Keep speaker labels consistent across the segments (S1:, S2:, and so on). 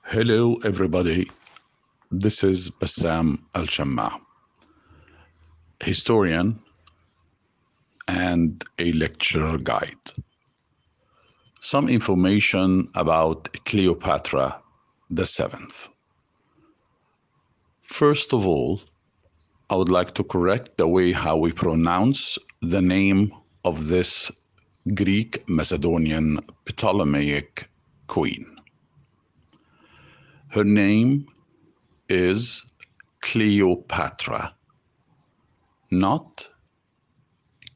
S1: Hello everybody, this is Bassam Al-Shamma, historian and a lecture guide. Some information about Cleopatra the Seventh. First of all, I would like to correct the way how we pronounce the name of this Greek Macedonian Ptolemaic queen. Her name is Cleopatra, not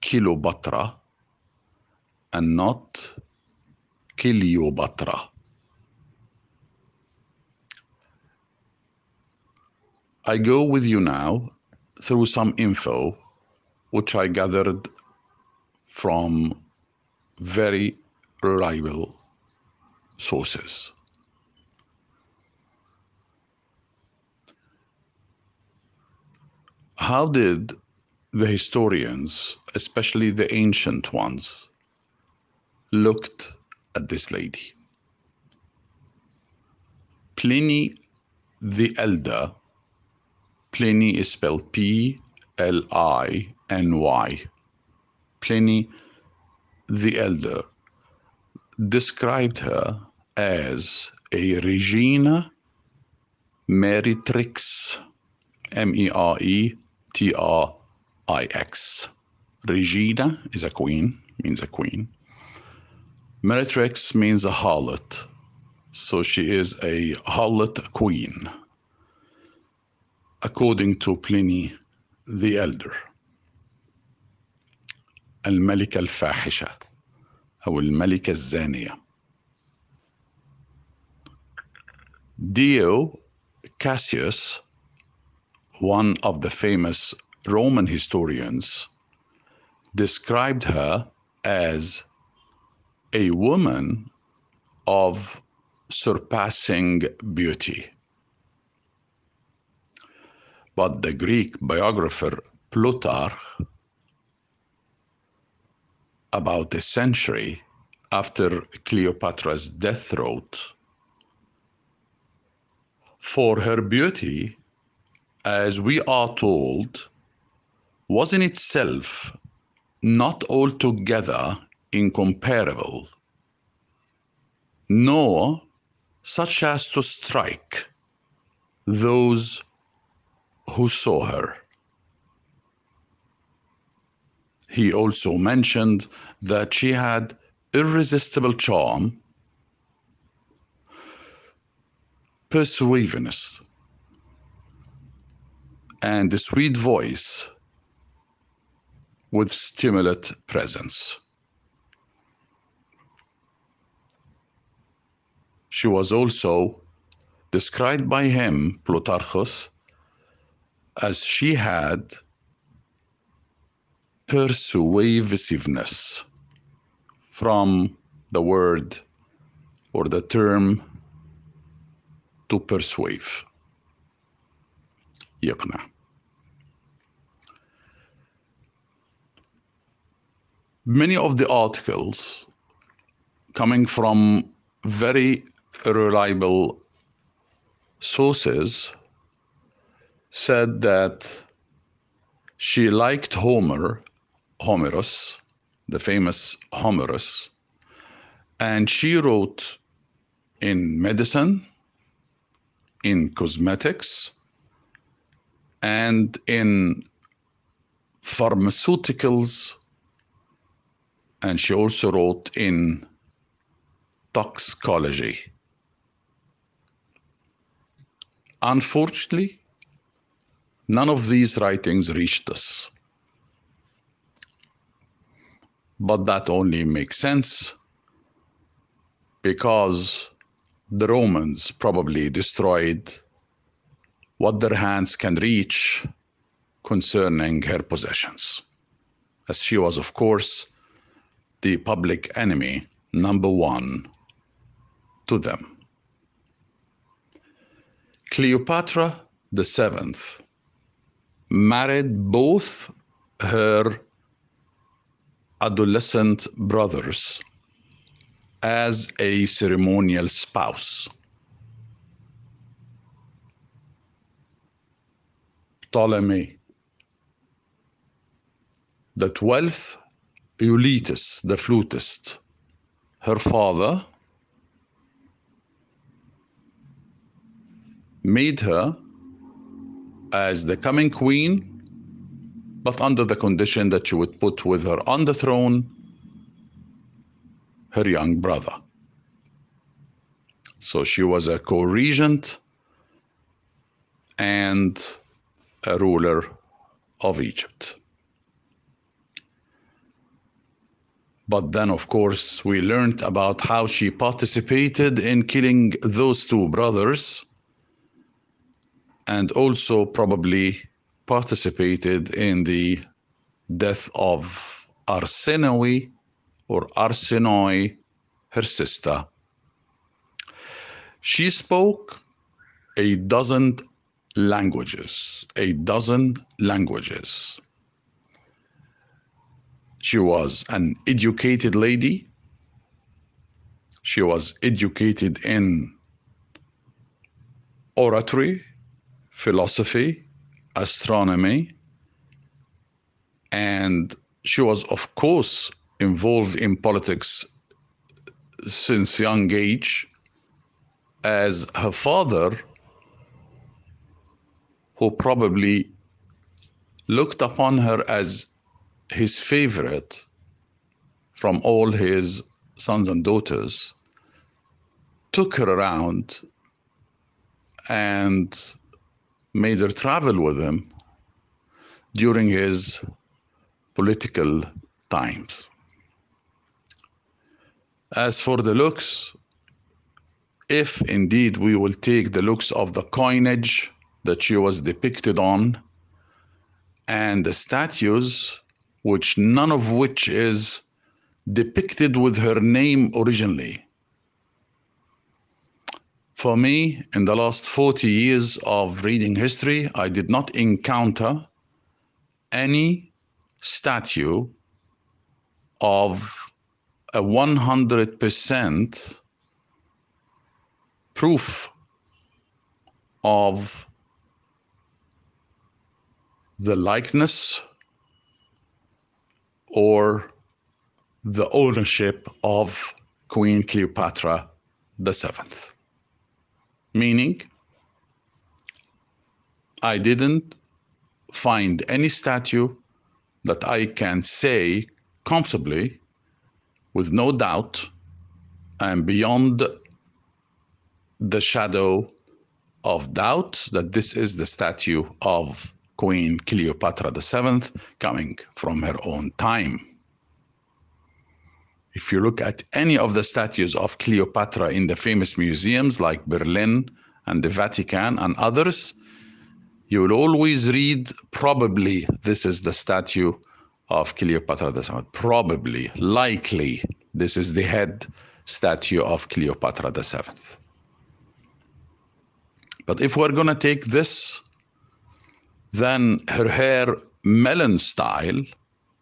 S1: Kiliopatra and not Klyoubatra. I go with you now through some info which I gathered from very reliable sources. How did the historians, especially the ancient ones, looked at this lady? Pliny the Elder, Pliny is spelled P-L-I-N-Y, Pliny the Elder described her as a Regina Meretrix, M-E-R-E-T-R-I-X. Regina is a queen, means a queen. Meretrix means a harlot. So she is a harlot queen, according to Pliny the Elder. الملكة الفاحشة أو الملكة الزانية. Dio Cassius, one of the famous Roman historians, described her as a woman of surpassing beauty. But the Greek biographer Plutarch, about a century after Cleopatra's death, wrote, "For her beauty, as we are told, was in itself not altogether incomparable, nor such as to strike those who saw her." He also mentioned that she had irresistible charm, persuasiveness, and a sweet voice with stimulant presence. She was also described by him, Plutarchus, as she had persuasiveness, from the word or the term to persuade, يقنع. Many of the articles coming from very reliable sources said that she liked Homerus, the famous Homerus, and she wrote in medicine, in cosmetics, and in pharmaceuticals, and she also wrote in toxicology. Unfortunately, none of these writings reached us. But that only makes sense because the Romans probably destroyed what their hands can reach concerning her possessions, as she was, of course, the public enemy number one to them. Cleopatra the Seventh married both her adolescent brothers as a ceremonial spouse. Ptolemy. The 12th, Euletus, the flutist. Her father made her as the coming queen, but under the condition that she would put with her on the throne her young brother. So she was a co-regent and a ruler of Egypt. But then, of course, we learned about how she participated in killing those two brothers, and also probably participated in the death of Arsinoe or Arsinoi, her sister. She spoke a dozen languages. She was an educated lady. She was educated in oratory, philosophy, astronomy, and she was, of course, involved in politics since young age, as her father, who probably looked upon her as his favorite from all his sons and daughters, took her around and made her travel with him during his political times. As for the looks, if indeed we will take the looks of the coinage that she was depicted on and the statues, which none of which is depicted with her name originally. For me, in the last 40 years of reading history, I did not encounter any statue of a 100% proof of the likeness or the ownership of Queen Cleopatra VII. Meaning, I didn't find any statue that I can say comfortably, with no doubt, and beyond the shadow of doubt, that this is the statue of Queen Cleopatra VII coming from her own time. If you look at any of the statues of Cleopatra in the famous museums like Berlin and the Vatican and others, you will always read, probably this is the statue of Cleopatra VII. Probably, likely, this is the head statue of Cleopatra VII. But if we're going to take this, then her hair melon style,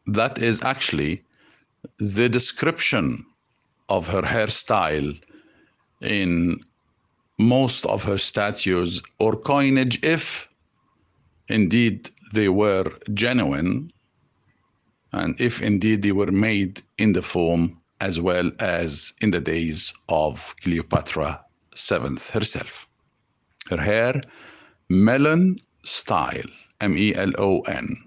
S1: that is actually the description of her hairstyle in most of her statues or coinage, if indeed they were genuine, and if indeed they were made in the form as well as in the days of Cleopatra VII herself. Her hair, melon style, M-E-L-O-N.